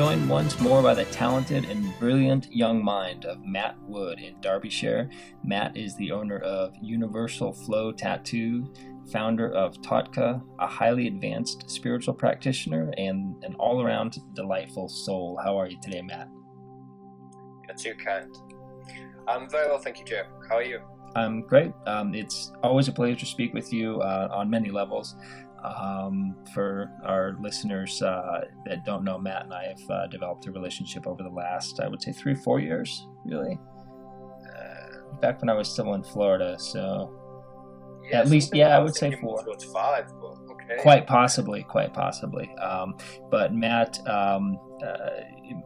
joined once more by the talented and brilliant young mind of Matt Wood in Derbyshire. Matt is the owner of Universal Flow Tattoo, founder of Totka, a highly advanced spiritual practitioner, and an all-around delightful soul. How are you today, Matt? You're too kind. I'm very well, thank you, Joe. How are you? I'm great. It's always a pleasure to speak with you on many levels. For our listeners that don't know, Matt and I have developed a relationship over the last, I would say, 3-4 years, really. Back when I was still in Florida, so at least, I would say 4. Towards 5, but okay. Quite possibly. But Matt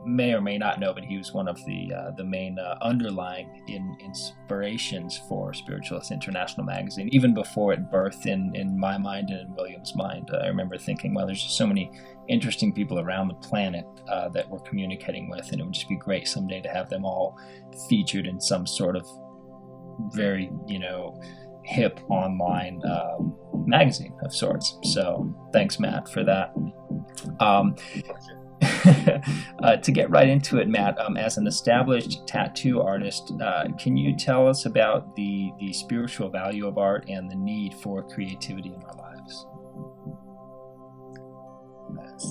may or may not know, but he was one of the main underlying inspirations for Spiritualists International Magazine, even before it birthed in my mind and in William's mind. I remember thinking, well, there's just so many interesting people around the planet that we're communicating with, and it would just be great someday to have them all featured in some sort of very, hip online magazine of sorts. So thanks, Matt, for that. To get right into it, Matt, as an established tattoo artist, can you tell us about the spiritual value of art and the need for creativity in our lives?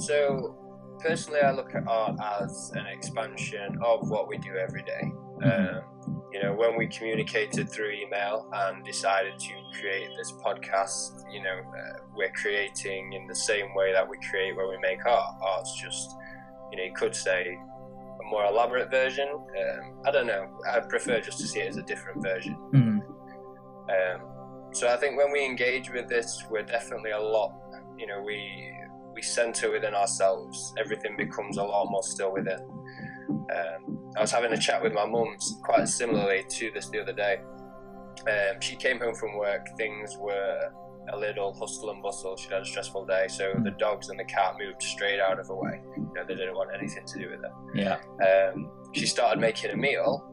So personally, I look at art as an expansion of what we do every day. When we communicated through email and decided to create this podcast, we're creating in the same way that we create when we make art. Art's just, you could say a more elaborate version. I don't know. I prefer just to see it as a different version. Mm-hmm. So I think when we engage with this, we're definitely a lot, we center within ourselves. Everything becomes a lot more still within. I was having a chat with my mum quite similarly to this the other day. She came home from work, things were a little hustle and bustle, she had a stressful day, so the dogs and the cat moved straight out of her way. They didn't want anything to do with it. Yeah. She started making a meal,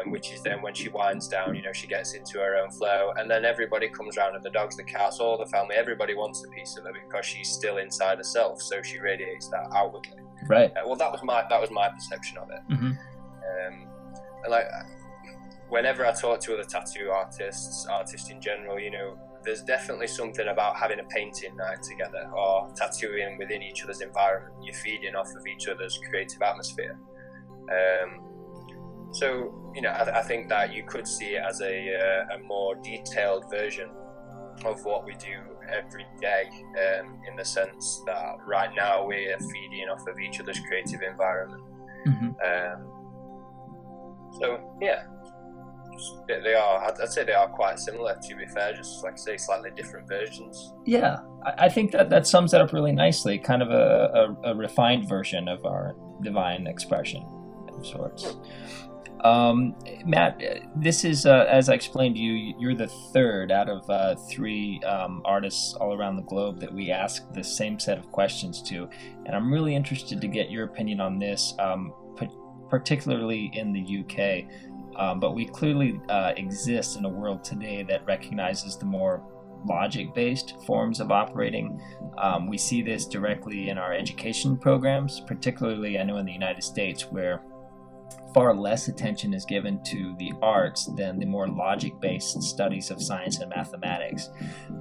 which is then when she winds down, she gets into her own flow, and then everybody comes around, and the dogs, the cats, all the family, everybody wants a piece of her because she's still inside herself, so she radiates that outwardly. Right. Well, that was my perception of it. Mm-hmm. And whenever I talk to other tattoo artists in general, there's definitely something about having a painting night together or tattooing within each other's environment. You're feeding off of each other's creative atmosphere. I think that you could see it as a more detailed version of what we do every day, in the sense that right now we're feeding off of each other's creative environment. Mm-hmm. They are. I'd say they are quite similar, to be fair. Just like I say, slightly different versions. Yeah, I think that sums that up really nicely. Kind of a refined version of our divine expression of sorts. Matt, this is, as I explained to you, you're the third out of 3 artists all around the globe that we ask the same set of questions to, and I'm really interested to get your opinion on this, particularly in the UK. But we clearly exist in a world today that recognizes the more logic-based forms of operating. We see this directly in our education programs, particularly I know in the United States, where far less attention is given to the arts than the more logic-based studies of science and mathematics.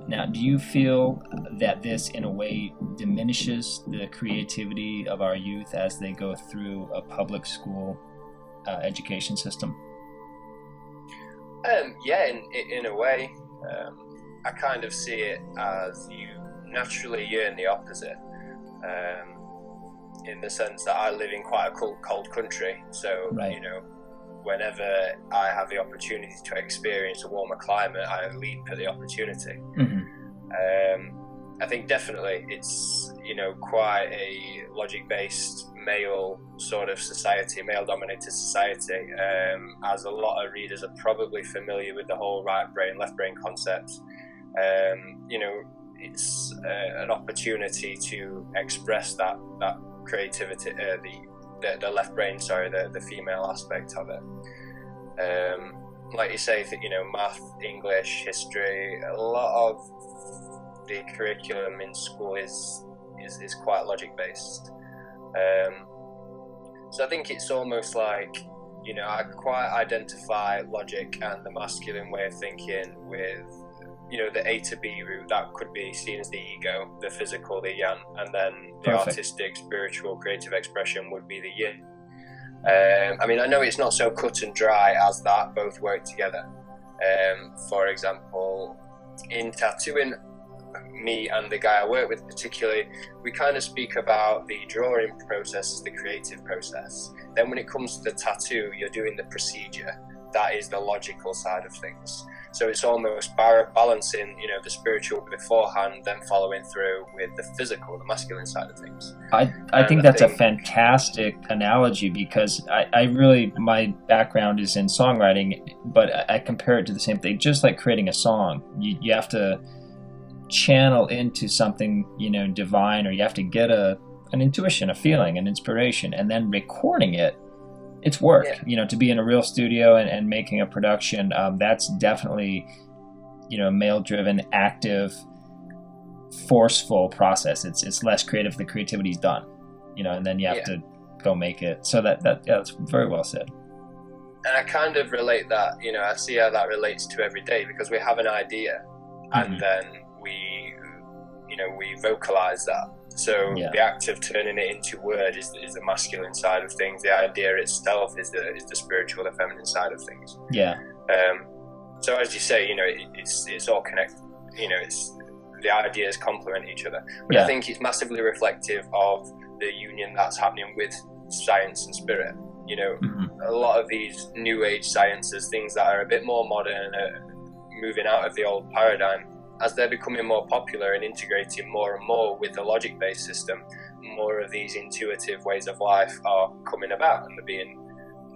Now, do you feel that this, in a way, diminishes the creativity of our youth as they go through a public school education system? In a way. I kind of see it as you naturally yearn the opposite. In the sense that I live in quite a cold country, so right. Whenever I have the opportunity to experience a warmer climate, I leap at the opportunity. Mm-hmm. I think definitely it's quite a logic-based male sort of society, male-dominated society, as a lot of readers are probably familiar with the whole right brain, left brain concept. It's an opportunity to express that creativity, the left brain, the female aspect of it. Like you say, math, English, history, a lot of the curriculum in school is quite logic based. So I think it's almost like, I quite identify logic and the masculine way of thinking with, the A to B route. That could be seen as the ego, the physical, the yang, and then the Perfect. artistic, spiritual, creative expression would be the yin. I know it's not so cut and dry as that, both work together. For example, in tattooing, me and the guy I work with particularly, we kind of speak about the drawing process as the creative process. Then when it comes to the tattoo, you're doing the procedure. That is the logical side of things. So it's almost balancing, the spiritual beforehand, then following through with the physical, the masculine side of things. I think that's a fantastic analogy, because I really, my background is in songwriting, but I compare it to the same thing. Just like creating a song, you have to channel into something, divine, or you have to get an intuition, a feeling, an inspiration, and then recording it. It's work, to be in a real studio and making a production. That's definitely, male-driven, active, forceful process. It's less creative. The creativity's done, and then you have to go make it. So that's very well said. And I kind of relate that, I see how that relates to every day, because we have an idea, and then we vocalize that. So the act of turning it into word is the masculine side of things. The idea itself is the spiritual, the feminine side of things. Yeah. So as you say, it's all connected. It's the ideas complement each other. But I think it's massively reflective of the union that's happening with science and spirit. A lot of these new age sciences, things that are a bit more modern, moving out of the old paradigm, as they're becoming more popular and integrating more and more with the logic-based system, more of these intuitive ways of life are coming about, and they're being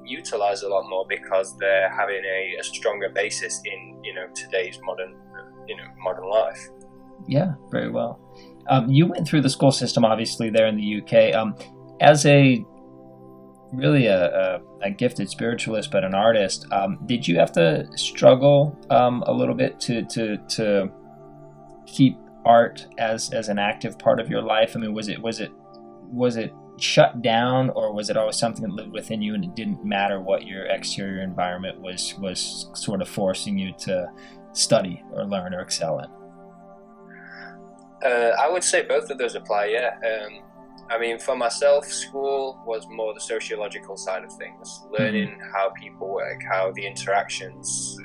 utilized a lot more because they're having a stronger basis in today's modern life. Yeah, very well. You went through the school system, obviously, there in the UK. As a really a gifted spiritualist, but an artist, did you have to struggle a little bit to keep art as an active part of your life? I mean, was it shut down, or was it always something that lived within you, and it didn't matter what your exterior environment was sort of forcing you to study or learn or excel in? I would say both of those apply, yeah. For myself, school was more the sociological side of things, learning how people work, how the interactions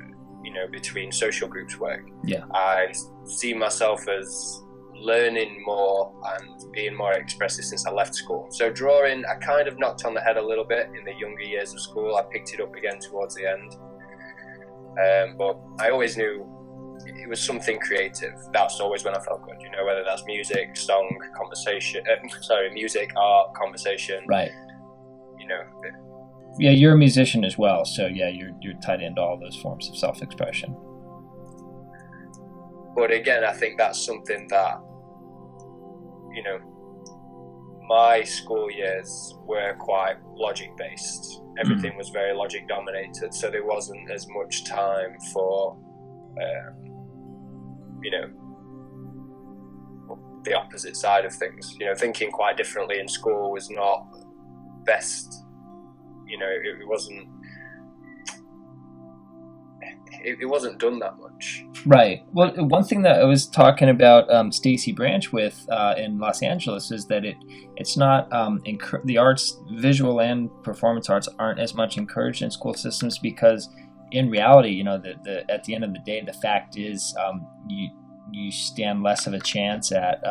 between social groups work. Yeah. I see myself as learning more and being more expressive since I left school. So drawing, I kind of knocked on the head a little bit in the younger years of school. I picked it up again towards the end. But I always knew it was something creative. That's always when I felt good, whether that's music, song, conversation, music, art, conversation. Right. Yeah, you're a musician as well, so yeah, you're tied into all those forms of self-expression. But again, I think that's something that, my school years were quite logic-based. Everything was very logic-dominated, so there wasn't as much time for, the opposite side of things. Thinking quite differently in school was not best. It wasn't done that much. Right. Well, one thing that I was talking about Stacey Branch with in Los Angeles is that it's not the arts, visual and performance arts, aren't as much encouraged in school systems, because in reality, at the end of the day, the fact is you stand less of a chance at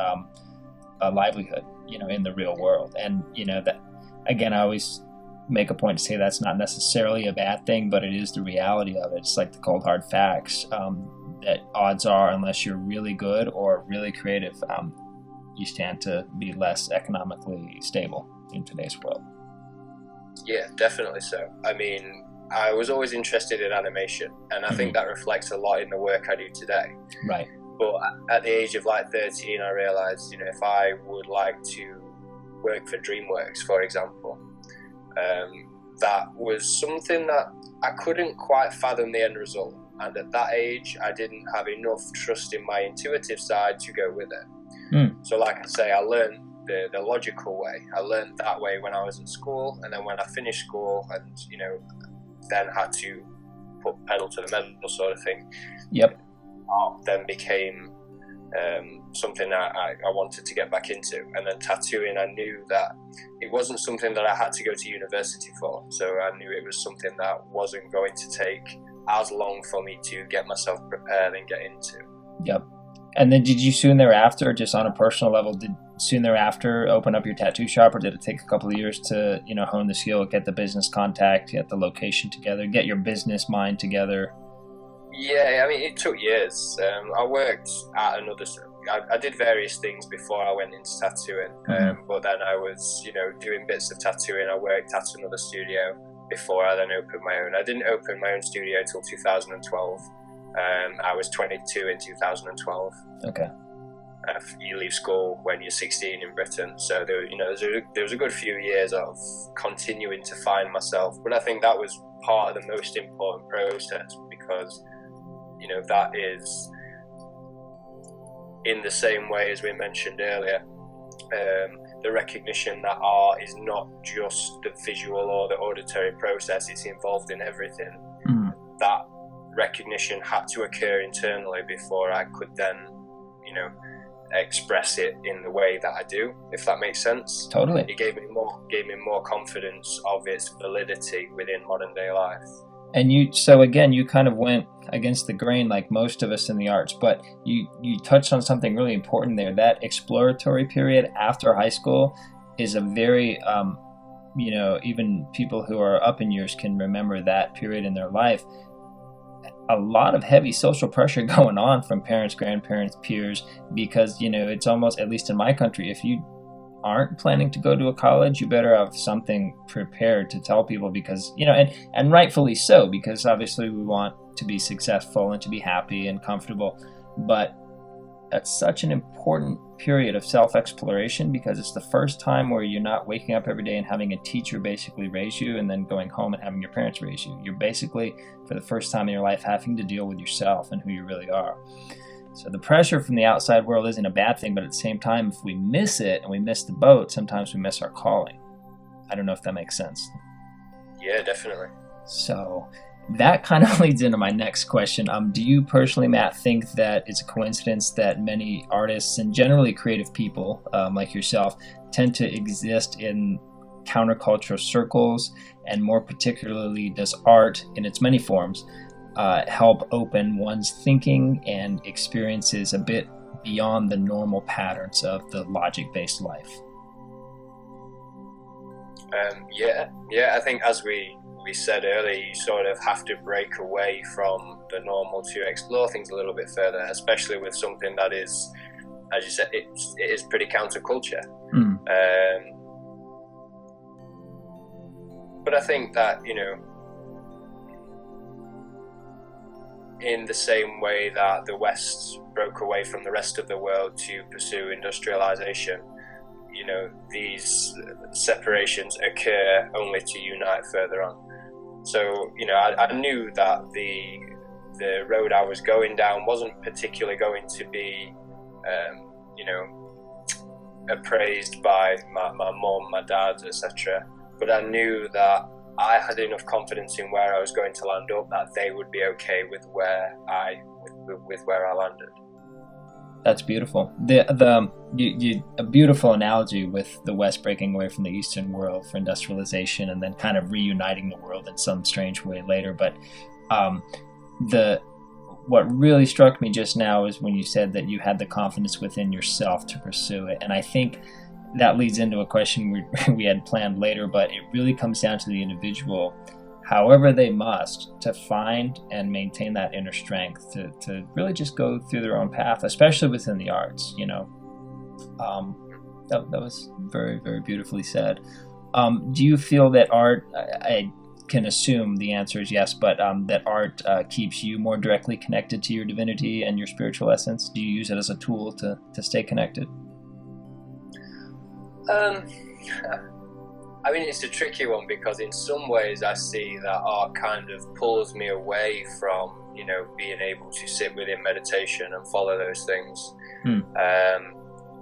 a livelihood, in the real world. And that, again, I always make a point to say that's not necessarily a bad thing, but it is the reality of it. It's like the cold hard facts, that odds are, unless you're really good or really creative, you stand to be less economically stable in today's world. Yeah, definitely so. I was always interested in animation, and I think that reflects a lot in the work I do today. Right. But at the age of 13, I realized, if I would like to work for DreamWorks, for example, that was something that I couldn't quite fathom the end result. And at that age, I didn't have enough trust in my intuitive side to go with it. So like I say, I learned the logical way. I learned that way when I was at school, and then when I finished school and, then had to put pedal to the metal sort of thing. Yep. Art then became something that I wanted to get back into. And then tattooing, I knew that it wasn't something that I had to go to university for. So I knew it was something that wasn't going to take as long for me to get myself prepared and get into. Yep. And then did you soon thereafter, just on a personal level, soon thereafter open up your tattoo shop, or did it take a couple of years to, hone the skill, get the business contact, get the location together, get your business mind together? Yeah, I mean, it took years. I worked at I did various things before I went into tattooing, but then I was, doing bits of tattooing. I worked at another studio before I then opened my own. I didn't open my own studio until 2012. I was 22 in 2012. Okay. You leave school when you're 16 in Britain, so there was a good few years of continuing to find myself. But I think that was part of the most important process, because that is, in the same way as we mentioned earlier, the recognition that art is not just the visual or the auditory process, it's involved in everything. That recognition had to occur internally before I could then, express it in the way that I do, if that makes sense. Totally. It gave me more confidence of its validity within modern day life. And you kind of went against the grain like most of us in the arts, but you touched on something really important there. That exploratory period after high school is a very, even people who are up in years can remember that period in their life. A lot of heavy social pressure going on from parents, grandparents, peers, because, it's almost, at least in my country, if you aren't planning to go to a college, you better have something prepared to tell people, because, and rightfully so, because obviously we want to be successful and to be happy and comfortable. But that's such an important period of self-exploration, because it's the first time where you're not waking up every day and having a teacher basically raise you and then going home and having your parents raise you. You're basically, for the first time in your life, having to deal with yourself and who you really are. So the pressure from the outside world isn't a bad thing, but at the same time, if we miss it and we miss the boat, sometimes we miss our calling. I don't know if that makes sense. Yeah, definitely. So that kind of leads into my next question. Do you personally, Matt, think that it's a coincidence that many artists and generally creative people like yourself tend to exist in countercultural circles, and more particularly, does art in its many forms help open one's thinking and experiences a bit beyond the normal patterns of the logic-based life? Yeah, I think as we said earlier, you sort of have to break away from the normal to explore things a little bit further, especially with something that is, as you said, it is pretty counterculture. But I think that, in the same way that the West broke away from the rest of the world to pursue industrialization, these separations occur only to unite further on. So, I knew that the road I was going down wasn't particularly going to be, appraised by my mum, my dad, etc. But I knew that I had enough confidence in where I was going to land up that they would be okay with where I landed. That's beautiful. A beautiful analogy with the West breaking away from the Eastern world for industrialization and then kind of reuniting the world in some strange way later. But what really struck me just now is when you said that you had the confidence within yourself to pursue it. And I think that leads into a question we had planned later, but it really comes down to the individual, however they must, to find and maintain that inner strength to really just go through their own path, especially within the arts. That was very, very beautifully said. Do you feel that art, I can assume the answer is yes, but that art keeps you more directly connected to your divinity and your spiritual essence? Do you use it as a tool to stay connected? I mean, it's a tricky one, because in some ways I see that art kind of pulls me away from, being able to sit within meditation and follow those things.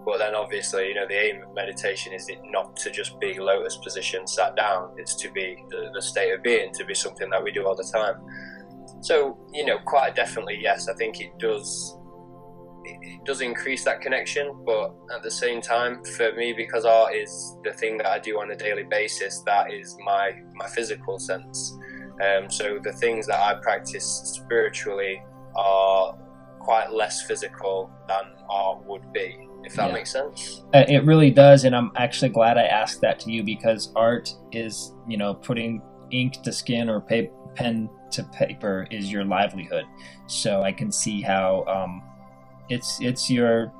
But then obviously, the aim of meditation is it not to just be lotus position sat down. It's to be the state of being, to be something that we do all the time. So, quite definitely, yes, I think it does increase that connection. But at the same time, for me, because art is the thing that I do on a daily basis, that is my physical sense. So the things that I practice spiritually are quite less physical than art would be, if that makes sense. It really does, and I'm actually glad I asked that to you, because art is, putting ink to skin or pen to paper is your livelihood. So I can see how it's your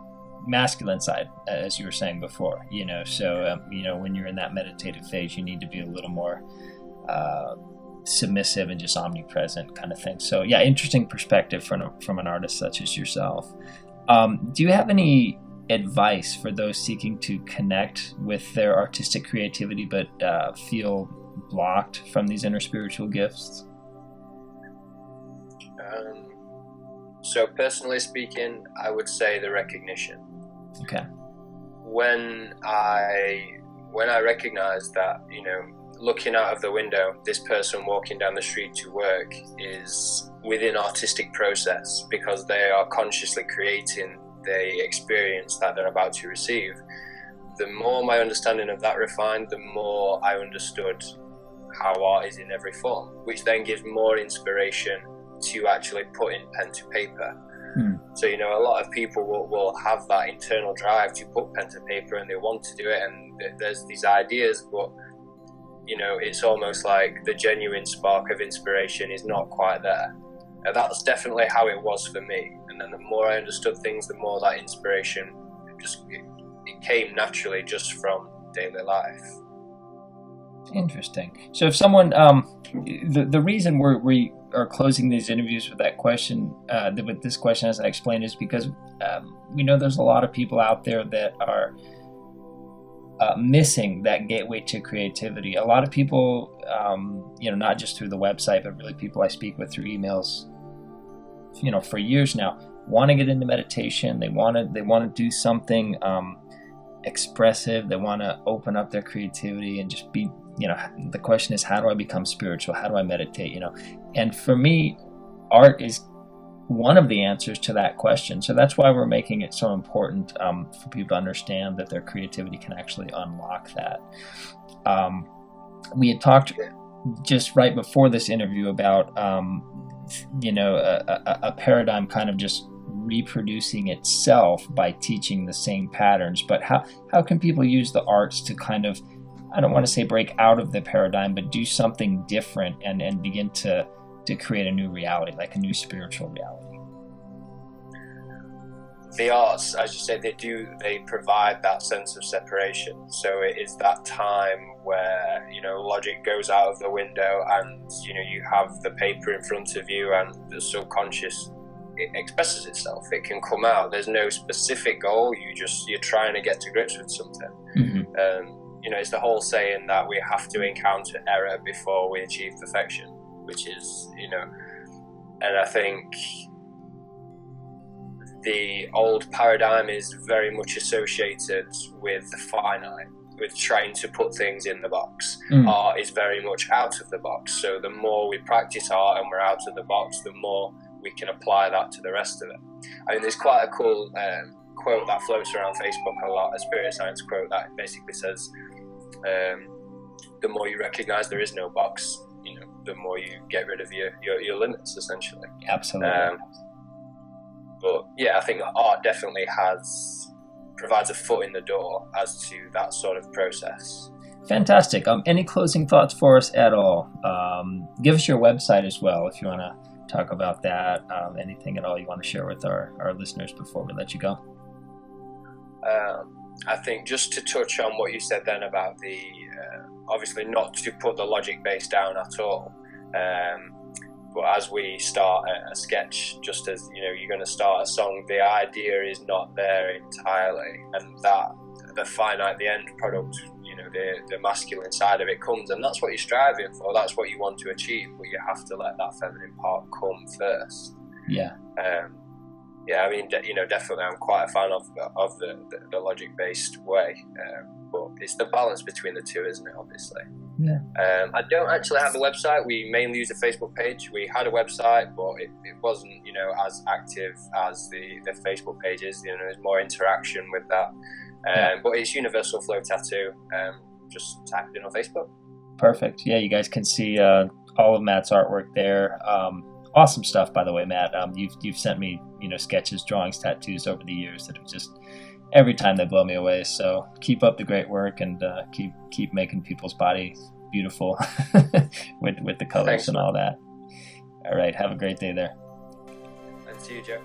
masculine side, as you were saying before. So when you're in that meditative phase, you need to be a little more submissive and just omnipresent kind of thing. So yeah, interesting perspective from an artist such as yourself. Do you have any advice for those seeking to connect with their artistic creativity but feel blocked from these inner spiritual gifts? So personally speaking, I would say the recognition. Okay. When I recognize that, looking out of the window, this person walking down the street to work is within artistic process because they are consciously creating the experience that they're about to receive. The more my understanding of that refined, the more I understood how art is in every form, which then gives more inspiration to actually put in pen to paper. So, a lot of people will have that internal drive to put pen to paper and they want to do it, and there's these ideas, but it's almost like the genuine spark of inspiration is not quite there. Now, that's definitely how it was for me. And then the more I understood things, the more that inspiration it came naturally just from daily life. Interesting. So if someone, the reason we are closing these interviews with that question, with this question, as I explained, is because we know there's a lot of people out there that are missing that gateway to creativity. A lot of people, not just through the website, but really people I speak with through emails, for years now, want to get into meditation. They want to do something expressive. They want to open up their creativity and just be, the question is, how do I become spiritual? How do I meditate? And for me, art is one of the answers to that question. So that's why we're making it so important for people to understand that their creativity can actually unlock that. We had talked just right before this interview about, a paradigm kind of just reproducing itself by teaching the same patterns. But how can people use the arts to kind of, I don't want to say break out of the paradigm, but do something different and begin to create a new reality, like a new spiritual reality? The arts, as you said, they provide that sense of separation. So it is that time where, logic goes out of the window and, you have the paper in front of you and the subconscious, it expresses itself. It can come out. There's no specific goal. You're trying to get to grips with something. Mm-hmm. It's the whole saying that we have to encounter error before we achieve perfection, which is, and I think the old paradigm is very much associated with the finite, with trying to put things in the box. Art is very much out of the box. So the more we practice art and we're out of the box, the more we can apply that to the rest of it. I mean, there's quite a cool quote that floats around Facebook a lot, a spirit science quote that basically says, the more you recognize there is no box, the more you get rid of your limits, essentially. Absolutely. But yeah, I think art definitely provides a foot in the door as to that sort of process. Fantastic. Any closing thoughts for us at all? Give us your website as well if you want to talk about that. Anything at all you want to share with our listeners before we let you go? I think just to touch on what you said then about the obviously not to put the logic base down at all, but as we start a sketch, just as you're going to start a song, the idea is not there entirely, and that the finite, the end product, the masculine side of it comes, and that's what you're striving for, that's what you want to achieve, but you have to let that feminine part come first. Yeah. yeah, I mean, definitely, I'm quite a fan of the logic-based way, but it's the balance between the two, isn't it? Obviously. Yeah. I don't actually have a website. We mainly use a Facebook page. We had a website, but it wasn't, as active as the Facebook page is. There's more interaction with that. But it's Universal Flow Tattoo. Just type it in on Facebook. Perfect. Yeah, you guys can see all of Matt's artwork there. Awesome stuff, by the way, Matt. You've sent me, sketches, drawings, tattoos over the years that have just every time they blow me away. So keep up the great work, and keep making people's body beautiful with the colors. Thanks, and all that. All right, have a great day there. And see you, Joe.